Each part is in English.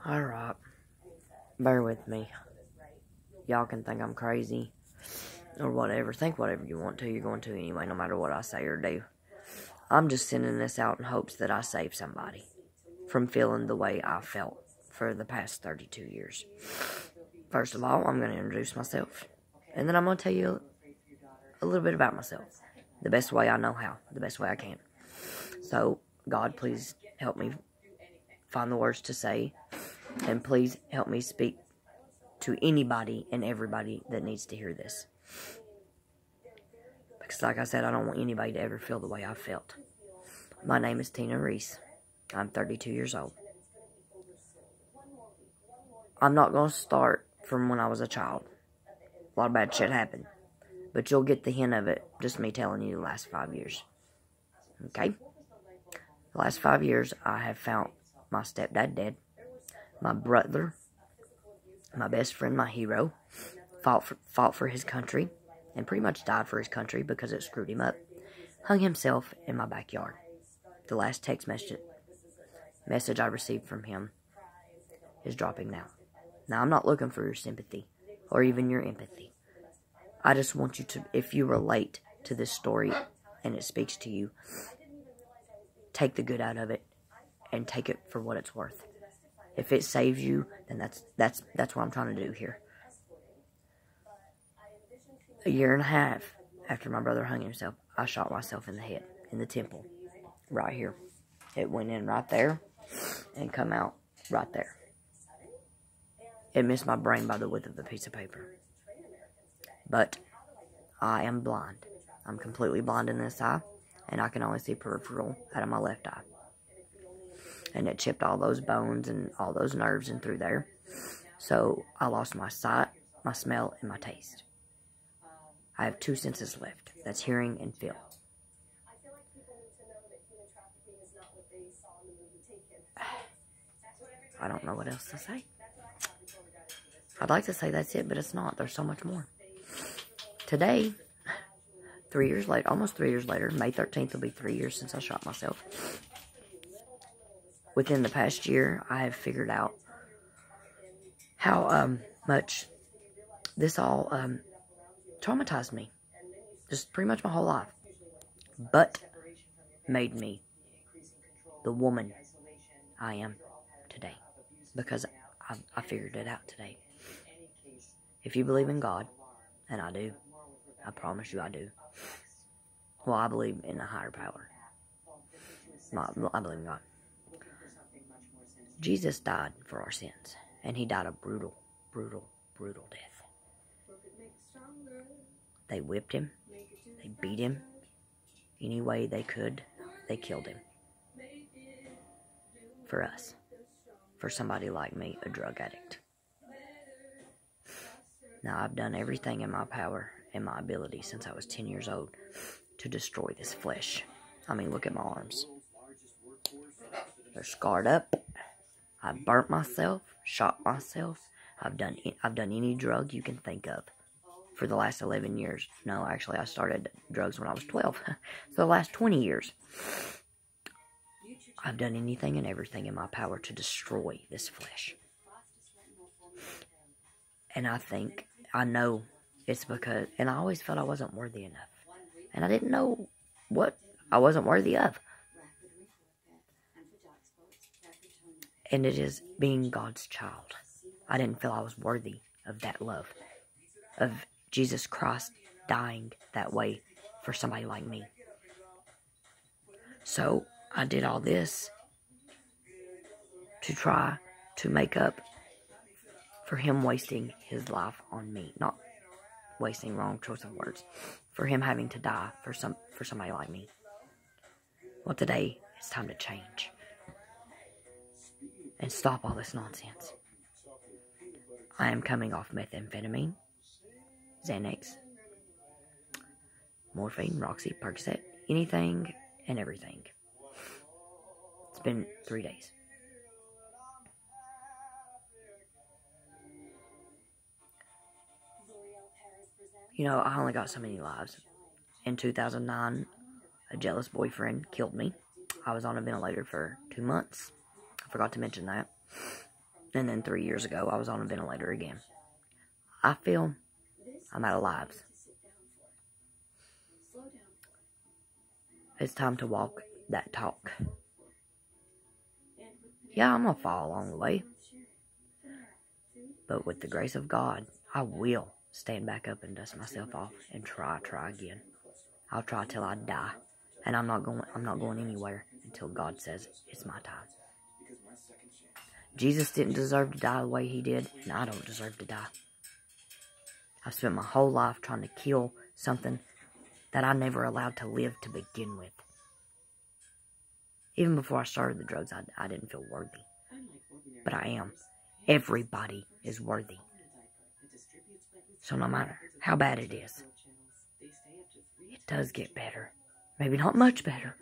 Alright, bear with me. Y'all can think I'm crazy or whatever. Think whatever you want to. You're going to anyway, no matter what I say or do. I'm just sending this out in hopes that I save somebody from feeling the way I felt for the past 32 years. First of all, I'm going to introduce myself. And then I'm going to tell you a little bit about myself. The best way I know how. The best way I can. So, God, please help me find the words to say. And please help me speak to anybody and everybody that needs to hear this. Because like I said, I don't want anybody to ever feel the way I felt. My name is Tina Reese. I'm 32 years old. I'm not going to start from when I was a child. A lot of bad shit happened. But you'll get the hint of it, just me telling you the last 5 years. Okay? The last 5 years, I have found my stepdad dead. My brother, my best friend, my hero, fought for his country, and pretty much died for his country because it screwed him up. Hung himself in my backyard. The last text message I received from him is dropping now. Now, I'm not looking for your sympathy or even your empathy. I just want you to, if you relate to this story and it speaks to you, take the good out of it and take it for what it's worth. If it saves you, then that's what I'm trying to do here. A year and a half after my brother hung himself, I shot myself in the head, in the temple, right here. It went in right there and come out right there. It missed my brain by the width of the piece of paper. But I am blind. I'm completely blind in this eye, and I can only see peripheral out of my left eye. And it chipped all those bones and all those nerves in through there. So I lost my sight, my smell, and my taste. I have 2 senses left. That's hearing and feel. I don't know what else to say. I'd like to say that's it, but it's not. There's so much more. Today, 3 years later, almost 3 years later, May 13th will be 3 years since I shot myself. Within the past year, I have figured out how much this all traumatized me. Just pretty much my whole life. But made me the woman I am today. Because I figured it out today. If you believe in God, and I do, I promise you I do. Well, I believe in a higher power. I believe in God. Jesus died for our sins, and he died a brutal, brutal, brutal death. They whipped him, they beat him, any way they could, they killed him. For us. For somebody like me, a drug addict. Now, I've done everything in my power and my ability since I was 10 years old to destroy this flesh. I mean, look at my arms. They're scarred up. I've burnt myself, shot myself. I've done any drug you can think of for the last 11 years. No, actually, I started drugs when I was 12. So the last 20 years. I've done anything and everything in my power to destroy this flesh. And I know it's because, and I always felt I wasn't worthy enough. And I didn't know what I wasn't worthy of. And it is being God's child. I didn't feel I was worthy of that love. Of Jesus Christ dying that way for somebody like me. So, I did all this to try to make up for him wasting his life on me. Not wasting, wrong choice of words. For him having to die for somebody like me. Well, today, it's time to change. And stop all this nonsense. I am coming off methamphetamine, Xanax, morphine, Roxy, Percocet, anything and everything. It's been 3 days. You know, I only got so many lives. In 2009, a jealous boyfriend killed me. I was on a ventilator for 2 months. I forgot to mention that. And then 3 years ago, I was on a ventilator again. I feel I'm out of lives. It's time to walk that talk. Yeah, I'm going to fall along the way. But with the grace of God, I will stand back up and dust myself off and try again. I'll try till I die. And I'm not going anywhere until God says it's my time. Jesus didn't deserve to die the way he did, and I don't deserve to die. I've spent my whole life trying to kill something that I never allowed to live to begin with. Even before I started the drugs, I didn't feel worthy. But I am. Everybody is worthy. So no matter how bad it is, it does get better. Maybe not much better.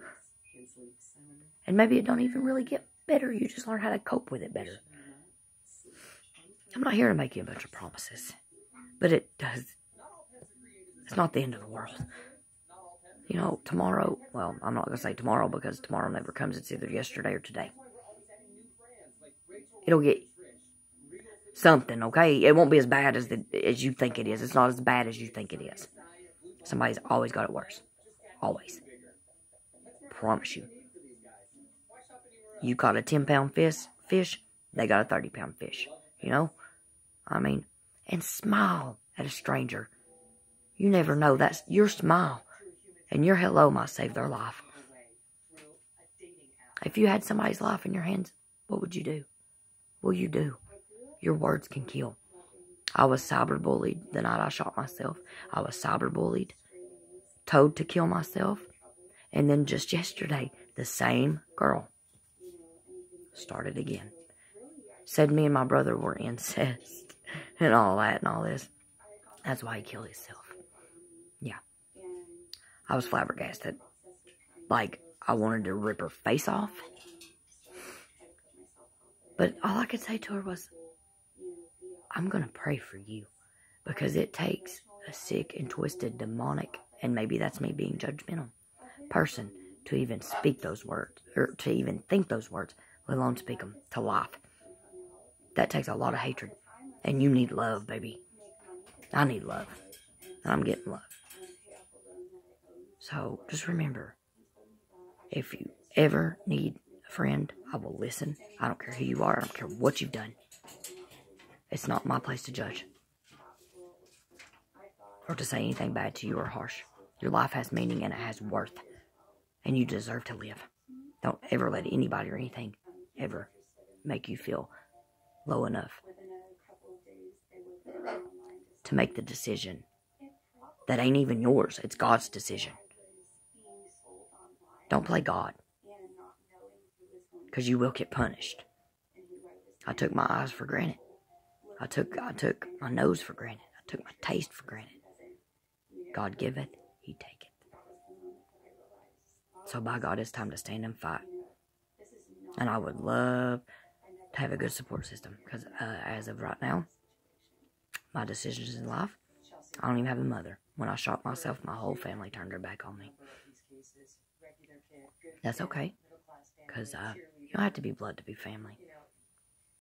And maybe it don't even really get better. You just learn how to cope with it better. I'm not here to make you a bunch of promises. But it does. It's not the end of the world. You know, tomorrow, well, I'm not going to say tomorrow because tomorrow never comes. It's either yesterday or today. It'll get something, okay? It won't be as bad as you think it is. It's not as bad as you think it is. Somebody's always got it worse. Always. Promise you. You caught a 10-pound fish, they got a 30-pound fish. You know? I mean, and smile at a stranger. You never know. That's your smile. And your hello might save their life. If you had somebody's life in your hands, what would you do? What you do? Your words can kill. I was cyberbullied the night I shot myself. I was cyberbullied, told to kill myself. And then just yesterday, the same girl started again. Said me and my brother were incest and all that and all this. That's why he killed himself. Yeah. I was flabbergasted. Like, I wanted to rip her face off. But all I could say to her was, I'm going to pray for you. Because it takes a sick and twisted, demonic, and maybe that's me being judgmental, person to even speak those words, or to even think those words, let alone speak them to life. That takes a lot of hatred. And you need love, baby. I need love. And I'm getting love. So, just remember, if you ever need a friend, I will listen. I don't care who you are. I don't care what you've done. It's not my place to judge. Or to say anything bad to you or harsh. Your life has meaning and it has worth. And you deserve to live. Don't ever let anybody or anything ever make you feel low enough to make the decision that ain't even yours. It's God's decision. Don't play God. Because you will get punished. I took my eyes for granted. I took my nose for granted. I took my taste for granted. God giveth, he taketh. So by God, it's time to stand and fight. And I would love to have a good support system. Because as of right now, my decisions in life, I don't even have a mother. When I shot myself, my whole family turned their back on me. That's okay. Because you don't have to be blood to be family.